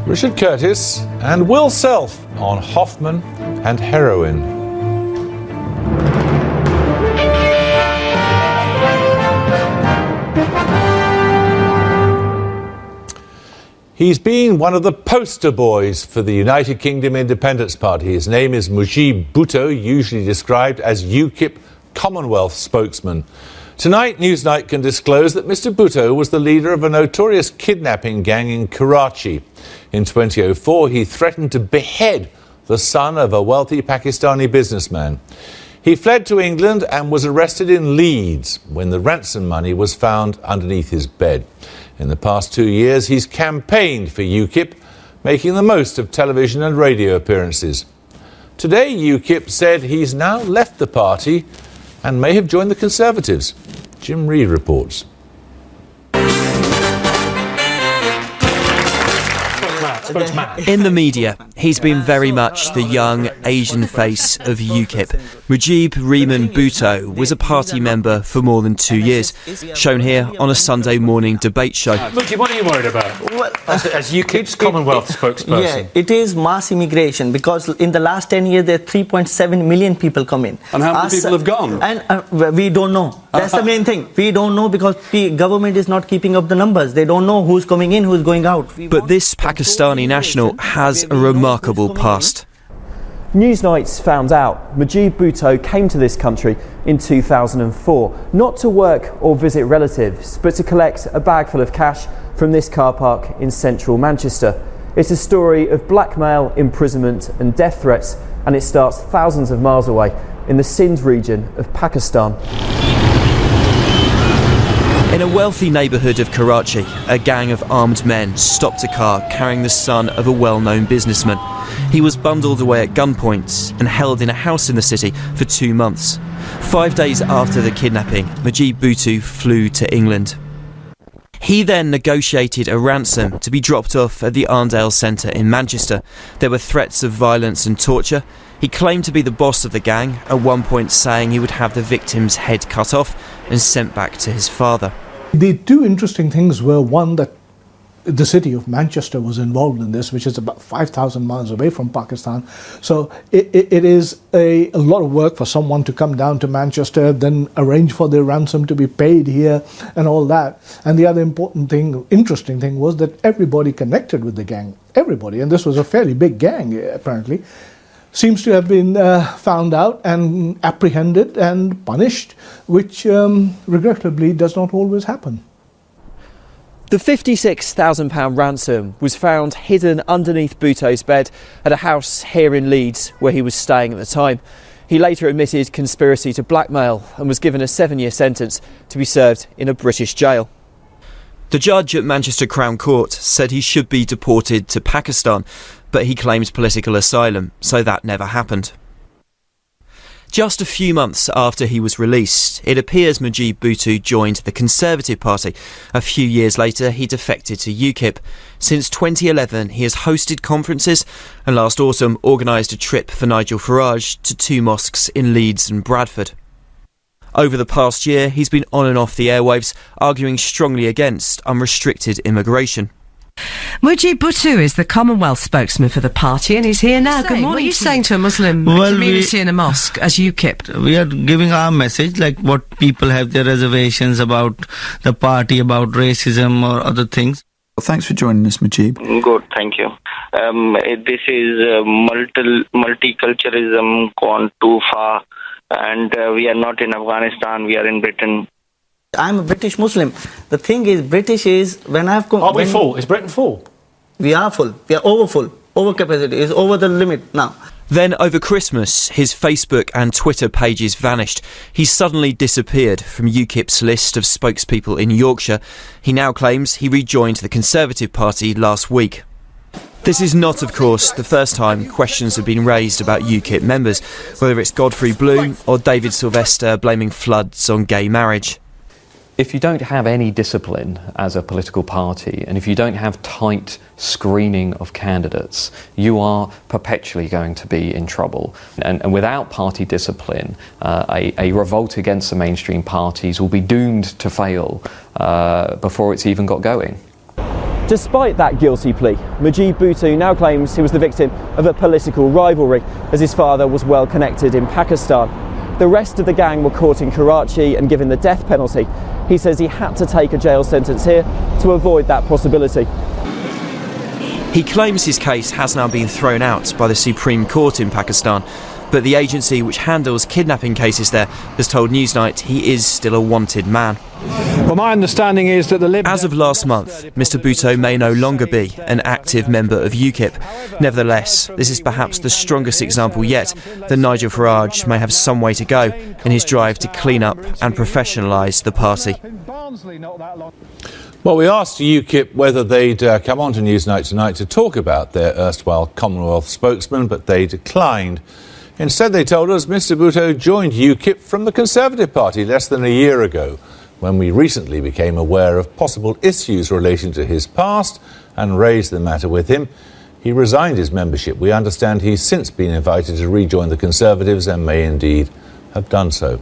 Richard Curtis and Will Self on Hoffman and heroin. He's been one of the poster boys for the United Kingdom Independence Party. His name is Mujib Bhutto, usually described as UKIP Commonwealth spokesman. Tonight, Newsnight can disclose that Mr Bhutto was the leader of a notorious kidnapping gang in Karachi. In 2004, he threatened to behead the son of a wealthy Pakistani businessman. He fled to England and was arrested in Leeds when the ransom money was found underneath his bed. In the past 2 years, he's campaigned for UKIP, making the most of television and radio appearances. Today, UKIP said he's now left the party and may have joined the Conservatives. Jim Reid reports. In the media, he's been very much the young Asian face of UKIP. Mujib Rehman Bhutto was a party member for more than 2 years, shown here on a Sunday morning debate show. Mujib, what are you worried about? Well, as UKIP's Commonwealth spokesperson? Yeah, it is mass immigration, because in the last 10 years there are 3.7 million people come in. And how many people have gone? And we don't know. That's the main thing. We don't know because the government is not keeping up the numbers. They don't know who's coming in, who's going out. But this Pakistani national has a remarkable past. Newsnights found out Mujib Bhutto came to this country in 2004, not to work or visit relatives, but to collect a bag full of cash from this car park in central Manchester. It's a story of blackmail, imprisonment and death threats, and it starts thousands of miles away in the Sindh region of Pakistan. In a wealthy neighbourhood of Karachi, a gang of armed men stopped a car carrying the son of a well-known businessman. He was bundled away at gunpoint and held in a house in the city for 2 months. 5 days after the kidnapping, Mujib Bhutto flew to England. He then negotiated a ransom to be dropped off at the Arndale Centre in Manchester. There were threats of violence and torture. He claimed to be the boss of the gang, at one point saying he would have the victim's head cut off and sent back to his father. The two interesting things were, one, that the city of Manchester was involved in this, which is about 5,000 miles away from Pakistan. So it is a lot of work for someone to come down to Manchester, then arrange for their ransom to be paid here and all that. And the other interesting thing was that everybody connected with the gang, everybody, and this was a fairly big gang apparently, seems to have been found out and apprehended and punished, which regrettably does not always happen. The £56,000 ransom was found hidden underneath Bhutto's bed at a house here in Leeds where he was staying at the time. He later admitted conspiracy to blackmail and was given a 7-year sentence to be served in a British jail. The judge at Manchester Crown Court said he should be deported to Pakistan, but he claims political asylum, so that never happened. Just a few months after he was released, it appears Mujib Bhutto joined the Conservative Party. A few years later, he defected to UKIP. Since 2011, he has hosted conferences and last autumn organised a trip for Nigel Farage to 2 mosques in Leeds and Bradford. Over the past year, he's been on and off the airwaves, arguing strongly against unrestricted immigration. Mujib Bhutto is the Commonwealth spokesman for the party, and he's here now. Good morning. What are you saying to a Muslim community in a mosque as UKIP? We are giving our message, like what people have their reservations about the party, about racism or other things. Well, thanks for joining us, Mujib. Good, thank you. This is multiculturalism gone too far, and we are not in Afghanistan, we are in Britain. I'm a British Muslim. The thing is, British is when I've come. Are we full? Is Britain full? We are full. We are over full. Overcapacity is over the limit now. Then over Christmas, his Facebook and Twitter pages vanished. He suddenly disappeared from UKIP's list of spokespeople in Yorkshire. He now claims he rejoined the Conservative Party last week. This is not, of course, the first time questions have been raised about UKIP members, whether it's Godfrey Bloom or David Sylvester blaming floods on gay marriage. If you don't have any discipline as a political party, and if you don't have tight screening of candidates, you are perpetually going to be in trouble. And without party discipline, a revolt against the mainstream parties will be doomed to fail before it's even got going. Despite that guilty plea, Mujib Bhutto now claims he was the victim of a political rivalry, as his father was well connected in Pakistan. The rest of the gang were caught in Karachi and given the death penalty. He says he had to take a jail sentence here to avoid that possibility. He claims his case has now been thrown out by the Supreme Court in Pakistan, but the agency which handles kidnapping cases there has told Newsnight he is still a wanted man. Well, my understanding is that As of last month, Mr Bhutto may no longer be an active member of UKIP. Nevertheless, this is perhaps the strongest example yet that Nigel Farage may have some way to go in his drive to clean up and professionalise the party. Well, we asked UKIP whether they'd come on to Newsnight tonight to talk about their erstwhile Commonwealth spokesman, but they declined. Instead, they told us Mr Bhutto joined UKIP from the Conservative Party less than a year ago, when we recently became aware of possible issues relating to his past and raised the matter with him. He resigned his membership. We understand he's since been invited to rejoin the Conservatives and may indeed have done so.